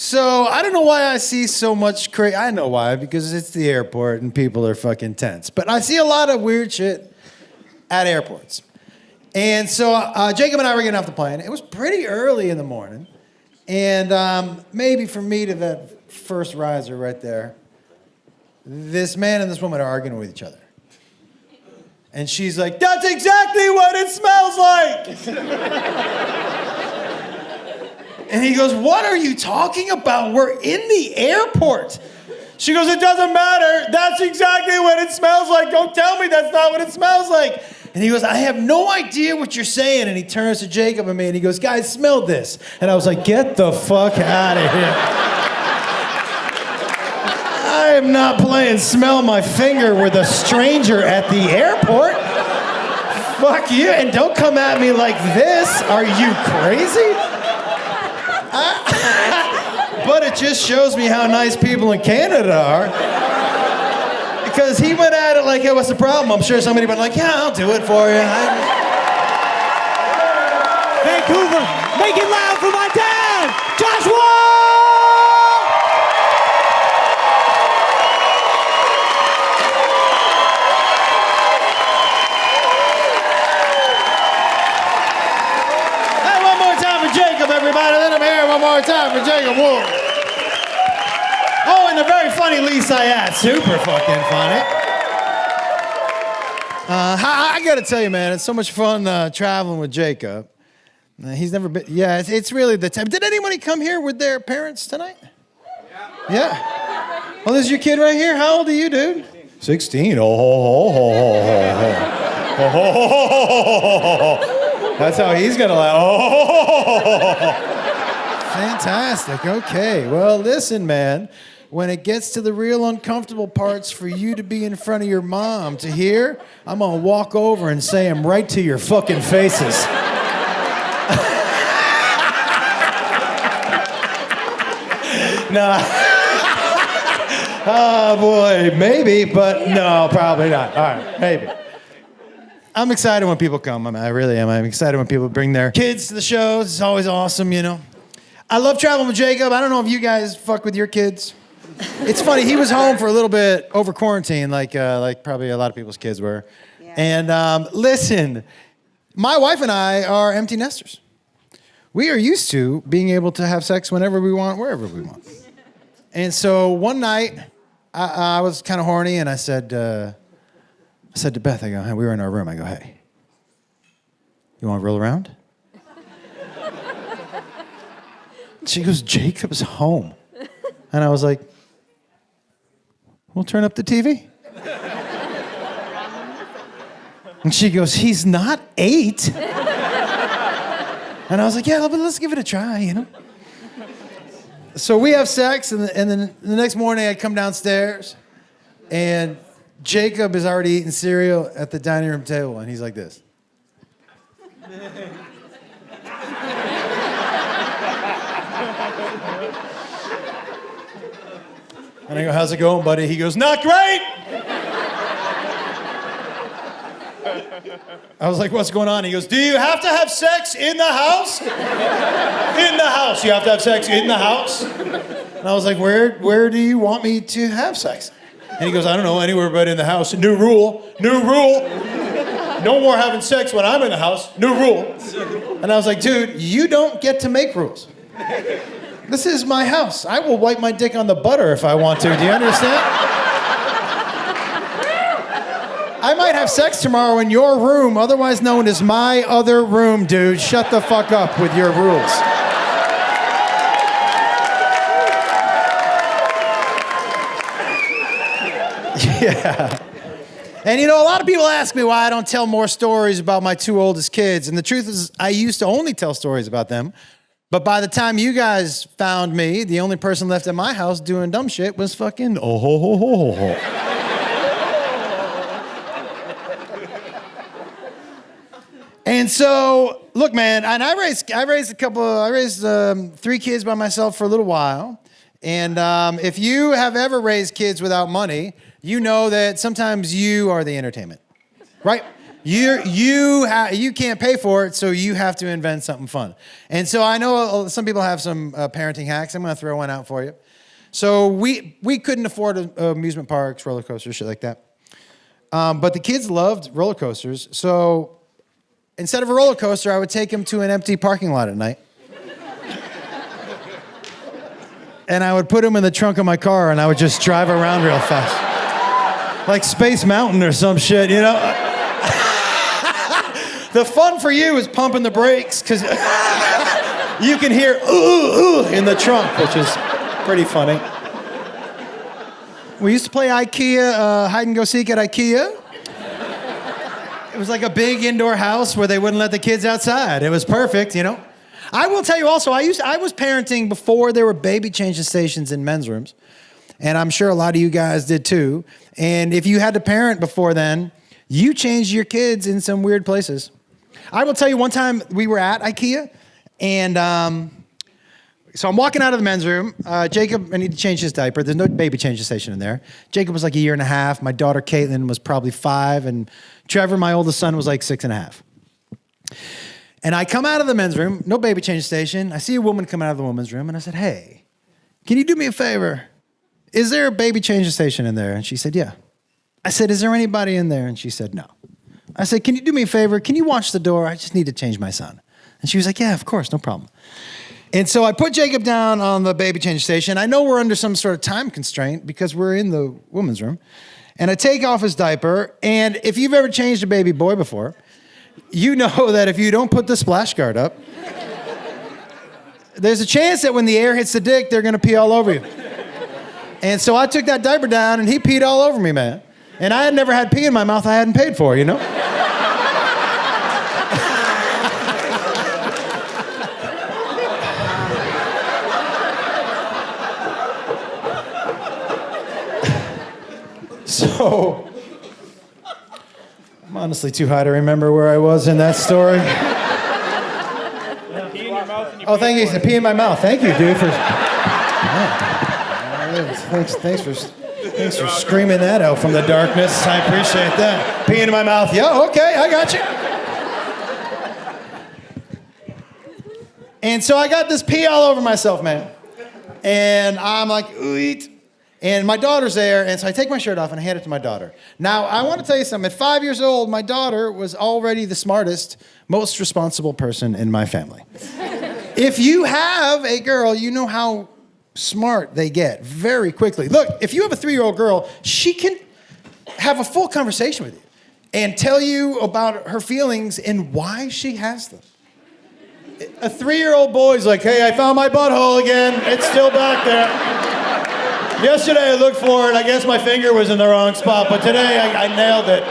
So I don't know why I see so much crazy. I know why, because it's the airport and people are fucking tense. But I see a lot of weird shit at airports. And so Jacob and I were getting off the plane. It was pretty early in the morning. And maybe from me to that first riser right there, this man and this woman are arguing with each other. And she's like, "That's exactly what it smells like." And he goes, "What are you talking about? We're in the airport." She goes, "It doesn't matter. That's exactly what it smells like. Don't tell me that's not what it smells like." And he goes, "I have no idea what you're saying." And he turns to Jacob and me and he goes, "Guys, smell this." And I was like, "Get the fuck out of here." I am not playing smell my finger with a stranger at the airport. Fuck you. And don't come at me like this. Are you crazy? But it just shows me how nice people in Canada are. Because he went at it like it was a problem. I'm sure somebody went like, "Yeah, I'll do it for you." Vancouver, make it loud for my dad, Joshua! Hey, one more time for Jacob, everybody. Let him hear it one more time for Jacob Wolf. Oh, and the very funny Lisa Ayat. Super fucking funny. I gotta tell you, man, it's so much fun traveling with Jacob. He's never been, yeah, it's really the time. Did anybody come here with their parents tonight? Yeah. Well, this is your kid right here. How old are you, dude? 16. That's how he's gonna laugh. Fantastic. Okay. Well, listen, man. When it gets to the real uncomfortable parts for you to be in front of your mom to hear, I'm gonna walk over and say them right to your fucking faces. No. Oh boy, maybe, but no, probably not. All right, maybe. I'm excited when people come. I really am. I'm excited when people bring their kids to the shows. It's always awesome, you know. I love traveling with Jacob. I don't know if you guys fuck with your kids. It's funny, he was home for a little bit over quarantine, like probably a lot of people's kids were. Yeah. And listen, my wife and I are empty nesters. We are used to being able to have sex whenever we want, wherever we want. And so one night, I was kind of horny, and I said to Beth, I go, "Hey," we were in our room, I go, "Hey, you want to roll around?" She goes, "Jacob's home." And I was like, "We'll turn up the TV." And she goes, "He's not 8. And I was like, "Yeah, but let's give it a try, you know." So we have sex, and then the next morning I come downstairs, and Jacob is already eating cereal at the dining room table, and he's like this. And I go, "How's it going, buddy?" He goes, "Not great." I was like, "What's going on?" He goes, "Do you have to have sex in the house?" "In the house. You have to have sex in the house." And I was like, where do you want me to have sex?" And he goes, "I don't know, anywhere but in the house. New rule. No more having sex when I'm in the house. New rule." And I was like, "Dude, you don't get to make rules. This is my house. I will wipe my dick on the butter if I want to. Do you understand? I might have sex tomorrow in your room, otherwise known as my other room, dude. Shut the fuck up with your rules." Yeah. And you know, a lot of people ask me why I don't tell more stories about my 2 oldest kids. And the truth is, I used to only tell stories about them. But by the time you guys found me, the only person left at my house doing dumb shit was fucking And so, look, man, and I raised 3 kids by myself for a little while. And if you have ever raised kids without money, you know that sometimes you are the entertainment, right? You can't pay for it, so you have to invent something fun. And so I know some people have some parenting hacks. I'm going to throw one out for you. So we couldn't afford amusement parks, roller coasters, shit like that. But the kids loved roller coasters. So instead of a roller coaster, I would take them to an empty parking lot at night. And I would put them in the trunk of my car, and I would just drive around real fast. Like Space Mountain or some shit, you know? The fun for you is pumping the brakes, because you can hear ooh, ooh in the trunk, which is pretty funny. We used to play IKEA, hide and go seek at IKEA. It was like a big indoor house where they wouldn't let the kids outside. It was perfect, you know? I will tell you also, I was parenting before there were baby changing stations in men's rooms. And I'm sure a lot of you guys did too. And if you had to parent before then, you changed your kids in some weird places. I will tell you, one time we were at IKEA, and so I'm walking out of the men's room. Jacob, I need to change his diaper. There's no baby changing station in there. Jacob was like 1.5 years. My daughter, Caitlin, was probably 5, and Trevor, my oldest son, was like 6.5. And I come out of the men's room, no baby changing station. I see a woman come out of the woman's room, and I said, hey, can you do me a favor? Is there a baby changing station in there? And she said, yeah. I said, is there anybody in there? And she said, no. I said, can you do me a favor? Can you watch the door? I just need to change my son. And she was like, yeah, of course, no problem. And so I put Jacob down on the baby change station. I know we're under some sort of time constraint because we're in the woman's room. And I take off his diaper. And if you've ever changed a baby boy before, you know that if you don't put the splash guard up, there's a chance that when the air hits the dick, they're going to pee all over you. And so I took that diaper down, and he peed all over me, man. And I had never had pee in my mouth I hadn't paid for, you know? So, I'm honestly too high to remember where I was in that story. Oh, thank you. Pee in my mouth. Thank you, dude, for... Thanks for screaming that out from the darkness. I appreciate that. Pee in my mouth. Yeah, okay, I got you. And so I got this pee all over myself, man. And I'm like, ooh, eat. And my daughter's there, and so I take my shirt off and I hand it to my daughter. Now, I want to tell you something. At 5 years old, my daughter was already the smartest, most responsible person in my family. If you have a girl, you know how smart they get very quickly. Look, if you have a 3-year-old girl, she can have a full conversation with you and tell you about her feelings and why she has them. A 3-year-old boy's like, hey, I found my butthole again. It's still back there. Yesterday I looked for it. I guess my finger was in the wrong spot, but today I nailed it.